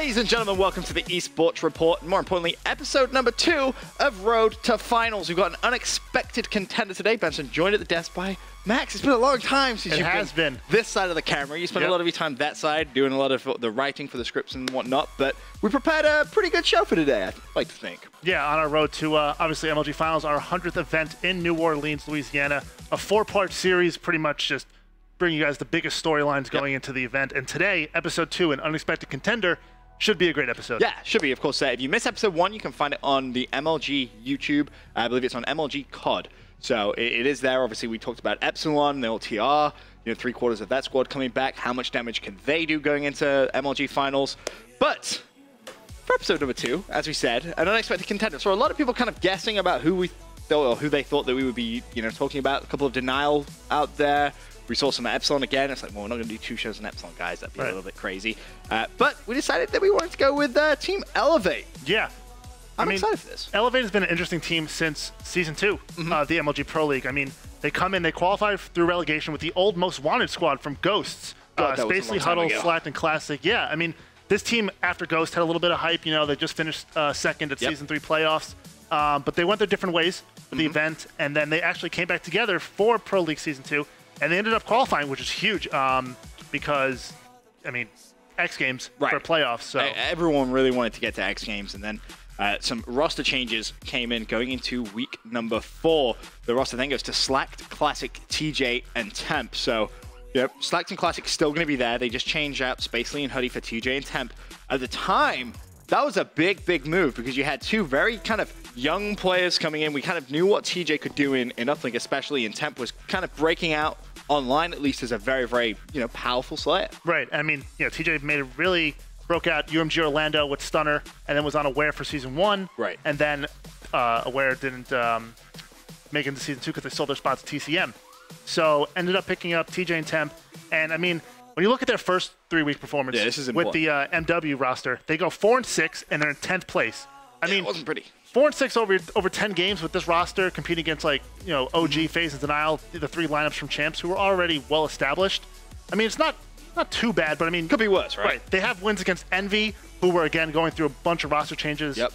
Ladies and gentlemen, welcome to the eSports Report, and more importantly, episode number 2 of Road to Finals. We've got an unexpected contender today. Benson joined at the desk by Max. It's been a long time since you've been this side of the camera. You spent a lot of your time that side, doing a lot of the writing for the scripts and whatnot, but we prepared a pretty good show for today, I'd like to think. Yeah, on our road to, obviously, MLG Finals, our 100th event in New Orleans, Louisiana. A 4-part series, pretty much just bring you guys the biggest storylines going into the event. And today, episode 2, an unexpected contender, should be a great episode. Yeah, should be, of course. If you missed episode 1, you can find it on the MLG YouTube. I believe it's on MLG COD. So it is there. Obviously, we talked about Epsilon, the LTR, 3/4 of that squad coming back. How much damage can they do going into MLG Finals? But for episode number 2, as we said, an unexpected contender. So a lot of people kind of guessing about who they thought that we would be, talking about. A couple of denial out there. We saw some Epsilon again. It's like, well, we're not going to do 2 shows on Epsilon, guys. That'd be a little bit crazy. But we decided that we wanted to go with Team Elevate. Yeah. I'm excited for this. Elevate has been an interesting team since Season 2 of the MLG Pro League. I mean, they come in, they qualify through relegation with the old Most Wanted squad from Ghosts. Spacely, Huddle, Slacked, and Classic. Yeah, I mean, this team, after Ghost, had a little bit of hype. They just finished second at Season 3 playoffs. But they went their different ways for the event, and then they actually came back together for Pro League Season 2. And they ended up qualifying, which is huge because, I mean, X Games for playoffs. So everyone really wanted to get to X Games, and then some roster changes came in going into week number 4. The roster then goes to Slacked, Classic, TJ, and Temp. So, Slacked and Classic still going to be there. They just changed out Spacely and Hoodie for TJ and Temp. At the time, that was a big, big move because you had 2 very kind of young players coming in. We kind of knew what TJ could do in Uplink, especially, and Temp was kind of breaking out online, at least, as a very, very, powerful Slayer. Right. I mean, TJ broke out UMG Orlando with Stunner, and then was on Aware for Season 1. Right. And then Aware didn't make it into Season 2 because they sold their spots to TCM. So ended up picking up TJ and Temp. And, I mean, when you look at their first 3-week performance with the MW roster, they go 4-6, and they're in 10th place. I mean, it wasn't pretty. 4-6 over 10 games with this roster, competing against OG, FaZe, and Denial, the 3 lineups from Champs who were already well established. I mean, it's not too bad, but I mean, could be worse, right? Right. They have wins against Envy, who were again going through a bunch of roster changes. Yep.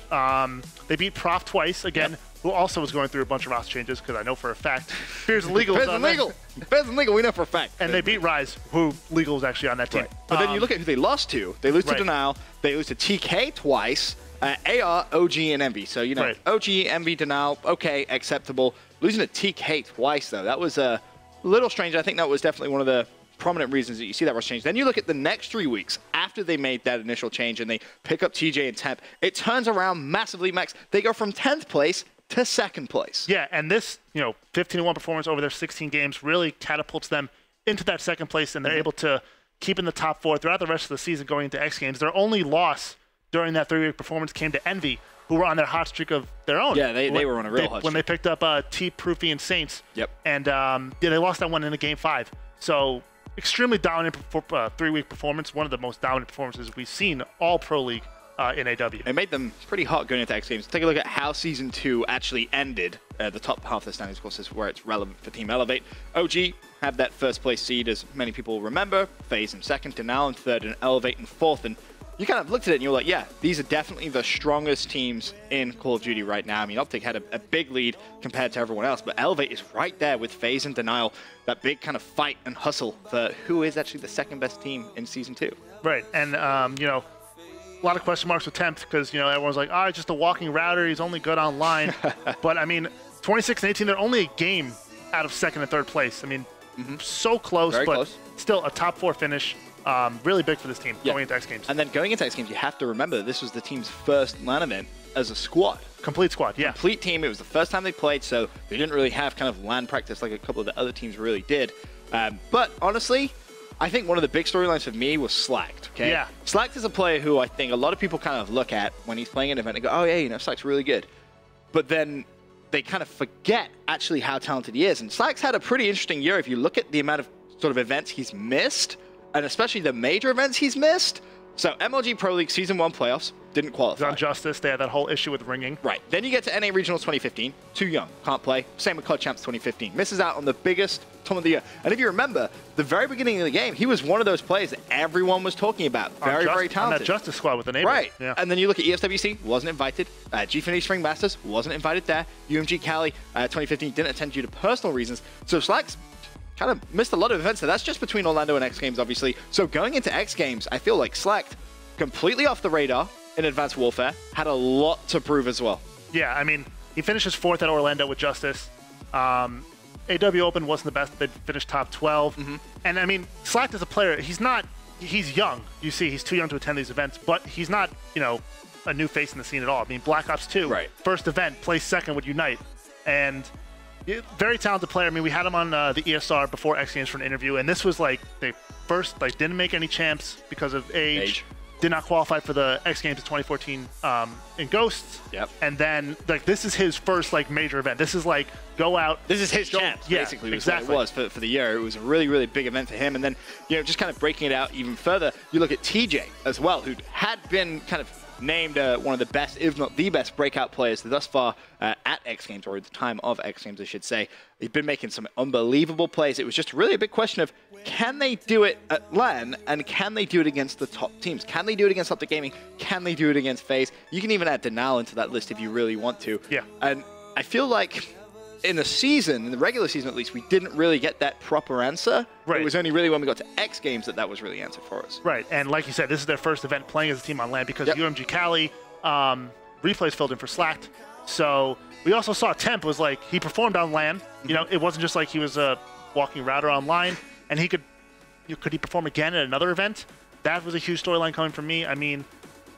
They beat Prof twice again, who also was going through a bunch of roster changes because I know for a fact Fears and Legal was on that. Fears and Legal, we know for a fact. And they beat Rise, who Legal was actually on that team. Right. But then you look at who they lost to. They lose to Denial. They lose to TK twice. AR, OG, and Envy. So, OG, Envy, Denial, okay, acceptable. Losing to TK twice, though, that was a little strange. I think that was definitely one of the prominent reasons that you see that roster change. Then you look at the next 3 weeks after they made that initial change and they pick up TJ and Temp. It turns around massively, Max. They go from 10th place to 2nd place. Yeah, and this, 15-1 performance over their 16 games really catapults them into that 2nd place, and they're able to keep in the top 4 throughout the rest of the season going into X Games. Their only loss during that 3-week performance came to Envy, who were on their hot streak of their own. Yeah, they were on a real hot streak. When they picked up T, Proofy, and Saints. Yep. And they lost that one in a Game 5. So extremely dominant 3-week performance, one of the most dominant performances we've seen all Pro League in AW. It made them pretty hot going into X Games. Take a look at how Season 2 actually ended. The top half of the standings, of course, is where it's relevant for Team Elevate. OG had that 1st place seed, as many people remember. FaZe in 2nd, Denial in 3rd, and Elevate in 4th. And you kind of looked at it and you were like, yeah, these are definitely the strongest teams in Call of Duty right now. I mean, Optic had a big lead compared to everyone else, but Elevate is right there with FaZe and Denial. That big kind of fight and hustle for who is actually the 2nd best team in Season 2. Right, and, a lot of question marks with Temp because, everyone's like, it's just a walking router. He's only good online. But, I mean, 26 and 18, they're only a game out of 2nd and 3rd place. I mean, so close, Very but close. Still a top 4 finish. Really big for this team going into X Games. And then going into X Games, you have to remember that this was the team's first LAN event as a squad. Complete squad, yeah. Complete team. It was the first time they played, so they didn't really have kind of LAN practice like a couple of the other teams really did. But honestly, I think one of the big storylines for me was Slacked. Okay? Yeah. Slacked is a player who I think a lot of people kind of look at when he's playing an event and go, oh yeah, Slack's really good. But then they kind of forget actually how talented he is. And Slack's had a pretty interesting year if you look at the amount of sort of events he's missed, and especially the major events he's missed. So MLG Pro League Season 1 playoffs, didn't qualify. On Justice, they had that whole issue with ringing. Right. Then you get to NA Regionals 2015, too young, can't play. Same with COD Champs 2015. Misses out on the biggest Tom of the Year. And if you remember, the very beginning of the game, he was one of those players that everyone was talking about. Very talented. On that Justice squad with the neighbor. Right. Yeah. And then you look at ESWC, wasn't invited. G-Finity Spring Masters, wasn't invited there. UMG Cali 2015 didn't attend due to personal reasons. So Slack's kind of missed a lot of events. So that's just between Orlando and X Games, obviously. So going into X Games, I feel like Slack, completely off the radar in Advanced Warfare, had a lot to prove as well. Yeah, I mean, he finishes 4th at Orlando with Justice. AW Open wasn't the best. They finished top 12. And I mean, Slack is a player. He's young. You see, he's too young to attend these events, but he's not, you know, a new face in the scene at all. I mean, Black Ops 2, first event, placed 2nd with Unite. And very talented player. I mean, we had him on the ESR before X Games for an interview, and this was like they first didn't make any champs because of age. Did not qualify for the X Games of 2014 in Ghosts. And then this is his first major event. This is go out. This is his chance, basically. Exactly. Was for the year. It was a really, really big event for him. And then, you know, just kind of breaking it out even further, you look at TJ as well, who had been kind of named one of the best, if not the best, breakout players thus far at X Games, or at the time of X Games, I should say. He's been making some unbelievable plays. It was just really a big question of, can they do it at LAN, and can they do it against the top teams? Can they do it against Optic Gaming? Can they do it against FaZe? You can even add Denal into that list if you really want to. Yeah. And I feel like in the season, in the regular season at least, we didn't really get that proper answer. It was only really when we got to X Games that was really answered for us. Right, and like you said, this is their first event playing as a team on LAN because UMG Cali replays filled in for Slacked. So we also saw Temp was he performed on LAN. You know, it wasn't just he was a walking router online, and could he perform again at another event? That was a huge storyline coming from me. I mean,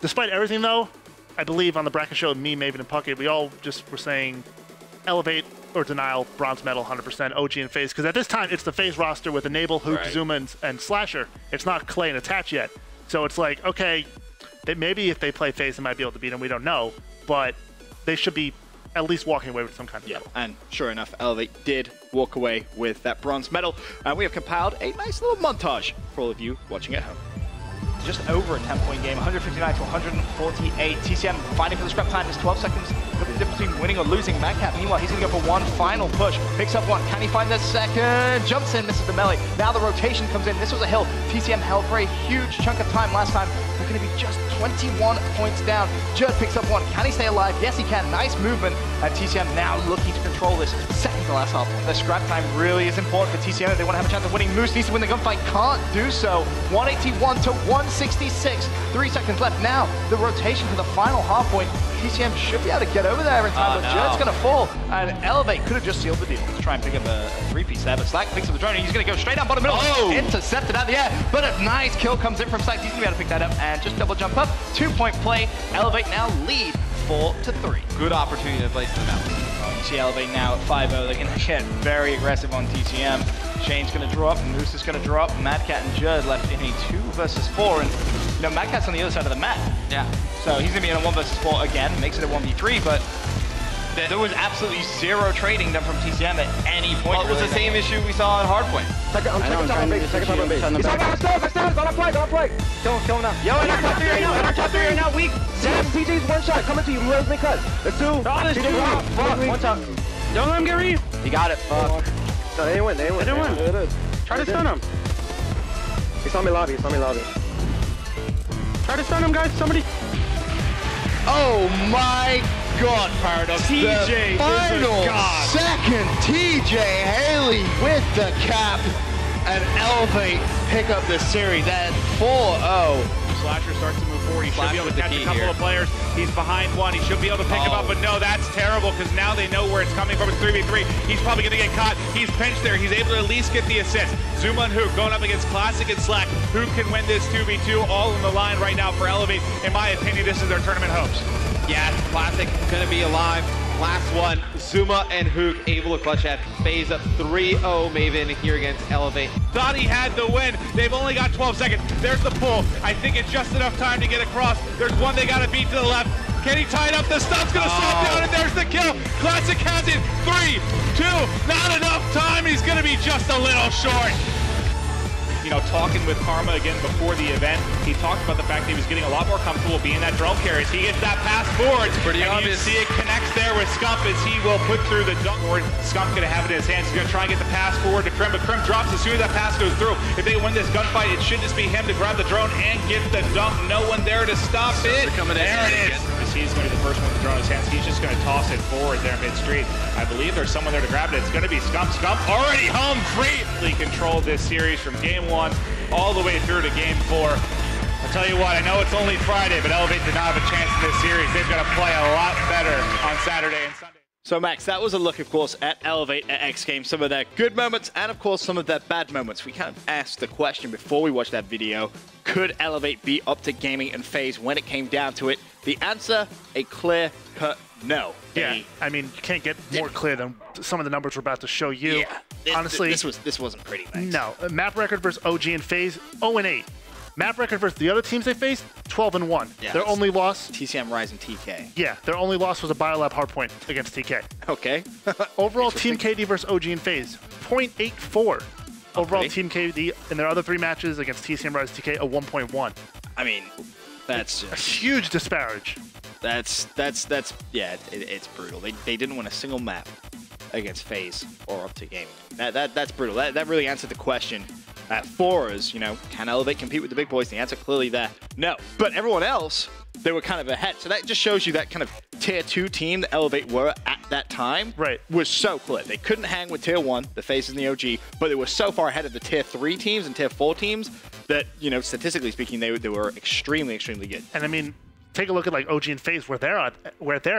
despite everything though, I believe on the bracket show, me, Maven, and Puckett, we all just were saying Elevate or Denial, bronze medal, 100%, OG and FaZe. Because at this time, it's the FaZe roster with Enable, Hook, Zuma, and Slasher. It's not Clay and Attach yet. So it's okay, maybe if they play FaZe, they might be able to beat them. We don't know. But they should be at least walking away with some kind of medal. And sure enough, Elevate did walk away with that bronze medal. And we have compiled a nice little montage for all of you watching at home. Just over a 10-point game, 159 to 148. TCM fighting for the scrap time. There's 12 seconds. The difference between winning or losing. Madcap, meanwhile, he's going to go for one final push. Picks up one. Can he find the second? Jumps in, misses the melee. Now the rotation comes in. This was a hill. TCM held for a huge chunk of time last time. They're going to be just 21 points down. Judd picks up one. Can he stay alive? Yes, he can. Nice movement. And TCM now looking to control this second to last half. The scrap time really is important for TCM if they want to have a chance of winning. Moose needs to win the gunfight. Can't do so. 181 to 166. 3 seconds left. Now the rotation for the final half point. TCM should be able to get over there in time, but Judd's going to fall. And Elevate could have just sealed the deal. Let's try and pick up a 3-piece there, but Slack picks up the drone, and he's going to go straight down bottom middle. Intercepted out the air, but a nice kill comes in from Slack. He's going to be able to pick that up and just double jump up. 2-point play. Elevate now lead 4-3. Good opportunity to place them out. You see Elevate now at 5-0. They're going to get very aggressive on TCM. Shane's going to draw up, Moose is going to draw up. Madcat and Judd left in a 2 versus 4, and you know, Madcat's on the other side of the map. Yeah. So he's going to be in a 1 versus 4 again, makes it a 1v3, but there was absolutely zero trading done from TCM at any point. Well, it was the same issue we saw on Hardpoint. Second top on base. He's on play. Kill him now. Yo, in our top 3 right now. In our top 3 right now. Weak. Sam, TJ's one shot. Coming to you. Let me cut. That's 2. One shot. Don't let him get re. He got it. No, they didn't win. They didn't win. Try to stun him. He saw me lobby. Try to stun him, guys. Somebody. Oh my God, Paradox. TJ the final second. TJ Haley with the cap, and Elevate pick up the series at 4-0. Slasher starts to move forward. He should be able to catch a couple of players. He's behind one. He should be able to pick him up, but no, that's terrible because now they know where it's coming from. It's 3v3. He's probably going to get caught. He's pinched there. He's able to at least get the assist. Zuma and Hook going up against Classic and Slack. Who can win this 2v2? All on the line right now for Elevate. In my opinion, this is their tournament hopes. Yeah, Classic going to be alive. Last one, Zuma and Hook able to clutch at FaZe up 3-0 Maven here against Elevate. Thought he had the win. They've only got 12 seconds. There's the pull. I think it's just enough time to get across. There's one they got to beat to the left. Can he tie it up? The stun's going to slap down, and there's the kill. Classic has it. 3, 2, not enough time. He's going to be just a little short. talking with Karma again before the event, he talked about the fact that he was getting a lot more comfortable being that drone carrier. He gets that pass forward. It's pretty obvious. You see it connects there with Scump as he will put through the dunk board. Scump's going to have it in his hands. He's going to try and get the pass forward to Krim, but Krim drops as soon as that pass goes through. If they win this gunfight, it should just be him to grab the drone and get the dunk. No one there to stop it. There it is. He's going to be the first one to draw his hands. He's just going to toss it forward there mid-street. I believe there's someone there to grab it. It's going to be Scump. Scump already home. Greatly controlled this series from game 1 all the way through to game 4. I'll tell you what, I know it's only Friday, but Elevate did not have a chance in this series. They've got to play a lot better on Saturday and Sunday. So, Max, that was a look, of course, at Elevate at X Games, some of their good moments and, of course, some of their bad moments. We kind of asked the question before we watched that video, could Elevate beat Optic Gaming and FaZe when it came down to it? The answer, a clear-cut no. Yeah, I mean, you can't get more clear than some of the numbers we're about to show you. Yeah, honestly, this wasn't pretty, Max. No, map record versus OG and FaZe, 0-8. Map record versus the other teams they faced, 12-1. Yeah, their only loss, TCM Rise and TK. Yeah, their only loss was a Biolab hardpoint against TK. Okay. Overall, Team KD versus OG and FaZe, 0.84. Overall, Team KD in their other 3 matches against TCM Rise and TK, a 1.1. I mean, that's a huge disparage. Yeah, it's brutal. They didn't win a single map against FaZe or Optic Gaming. That's brutal. That really answered the question. For us, can Elevate compete with the big boys? The answer clearly there, no. But everyone else, they were kind of ahead. So that just shows you that kind of tier 2 team that Elevate were at that time was so clear. They couldn't hang with tier 1, the FaZe and the OG, but they were so far ahead of the tier 3 teams and tier 4 teams that, statistically speaking, they were extremely, extremely good. And I mean, take a look at like OG and FaZe where they're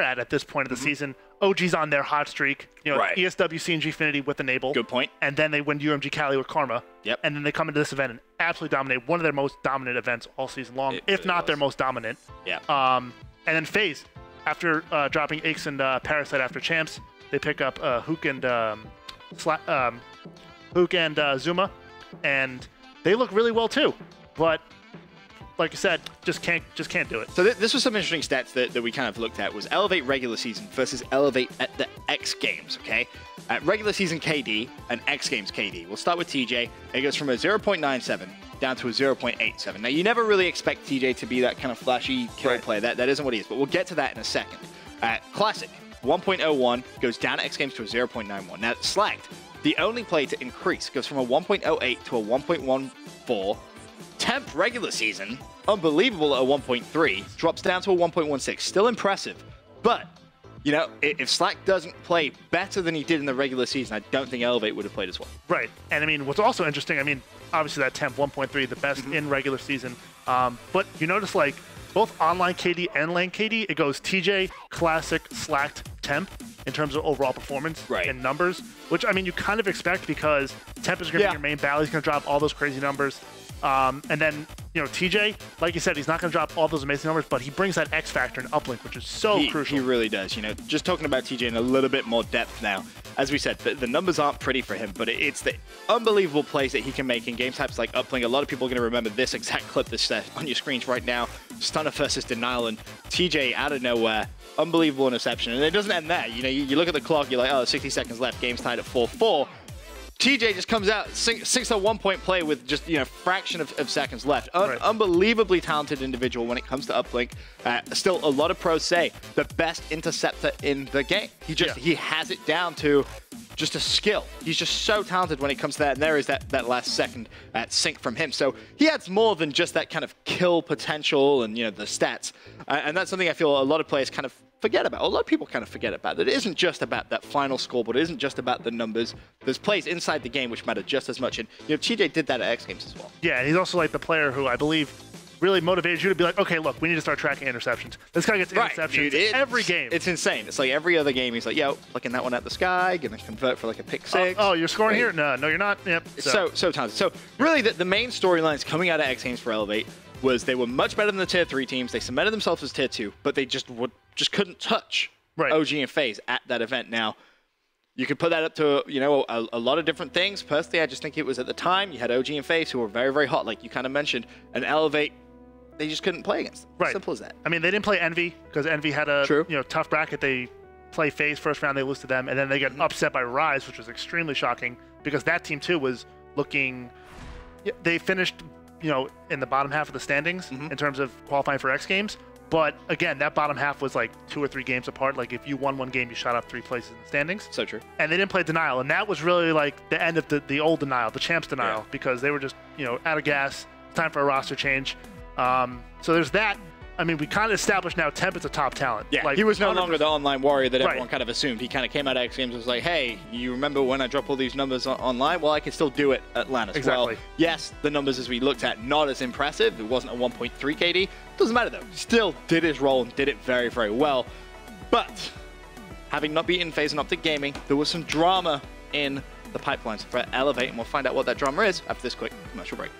at this point of the season. OG's on their hot streak. ESW, CNG Finity with Enable. Good point. And then they win UMG Cali with Karma. Yep. And then they come into this event and absolutely dominate. One of their most dominant events all season long, if not their most dominant. Yeah. And then FaZe, after dropping Aix and Parasite after champs, they pick up Hook and Zuma, and they look really well too. But like I said, just can't do it. So this was some interesting stats that we kind of looked at, was Elevate regular season versus Elevate at the X Games, okay? At regular season KD and X Games KD. We'll start with TJ. It goes from a 0.97 down to a 0.87. Now, you never really expect TJ to be that kind of flashy kill player. That isn't what he is, but we'll get to that in a second. Classic, 1.01 goes down at X Games to a 0.91. Now, Slacked, the only player to increase, goes from a 1.08 to a 1.14. Temp regular season, unbelievable at a 1.3, drops down to a 1.16. Still impressive, but if Slack doesn't play better than he did in the regular season, I don't think Elevate would have played as well. Right, and I mean, what's also interesting, I mean, obviously that Temp 1.3, the best in regular season, but you notice like both online KD and lane KD, it goes TJ, Classic, Slacked, Temp in terms of overall performance and numbers, which I mean you kind of expect because Temp is going to be your main battle. He's going to drop all those crazy numbers. And then, TJ, like you said, he's not going to drop all those amazing numbers, but he brings that X factor and uplink, which is so crucial. He really does. Just talking about TJ in a little bit more depth now. As we said, the numbers aren't pretty for him, but it's the unbelievable plays that he can make in game types like uplink. A lot of people are going to remember this exact clip that's on your screens right now. Stunner versus Denial, and TJ out of nowhere, unbelievable interception. And it doesn't end there. You look at the clock, you're like, oh, 60 seconds left, game's tied at 4-4. TJ just comes out, sinks a 1-point play with just, fraction of seconds left. Unbelievably talented individual when it comes to uplink. Still, a lot of pros say the best interceptor in the game. He has it down to just a skill. He's just so talented when it comes to that, and there is that last second sync from him. So he adds more than just that kind of kill potential and, the stats. And that's something I feel a lot of players kind of forget about. A lot of people kind of forget about that. It isn't just about that final scoreboard. It isn't just about the numbers. There's plays inside the game which matter just as much. And TJ did that at X Games as well. Yeah, and he's also like the player who I believe really motivated you to be like, okay, look, we need to start tracking interceptions. This guy gets interceptions every game. It's insane. It's like every other game, he's like, yo, flicking that one at the sky, gonna convert for like a pick 6. Oh, you're scoring here? No, you're not. Yep. So talented. So really, the main storylines coming out of X Games for Elevate was they were much better than the tier 3 teams. They cemented themselves as tier 2, but they just couldn't touch OG and FaZe at that event. Now, you could put that up to, a lot of different things. Personally, I just think it was at the time, you had OG and FaZe who were very, very hot, like you kind of mentioned, and Elevate, they just couldn't play against them. Simple as that. I mean, they didn't play Envy because Envy had a tough bracket. They play FaZe first round, they lose to them, and then they get upset by Rise, which was extremely shocking because that team too was looking they finished, in the bottom half of the standings in terms of qualifying for X Games. But again, that bottom half was like 2 or 3 games apart. Like if you won one game, you shot up 3 places in the standings. So true. And they didn't play Denial, and that was really like the end of the old Denial, the Champs Denial, because they were just out of gas. Time for a roster change. So there's that. I mean, we kind of established now Temp is a top talent. Yeah, like, he was no longer the online warrior that everyone Right. kind of assumed. He kind of came out of X Games and was like, hey, you remember when I dropped all these numbers online? Well, I can still do it at LAN as Exactly. well. Yes, the numbers as we looked at, not as impressive. It wasn't a 1.3 KD. Doesn't matter, though. Still did his role and did it very, very well. But having not beaten FaZe and Optic Gaming, there was some drama in the pipelines for Elevate, and we'll find out what that drama is after this quick commercial break.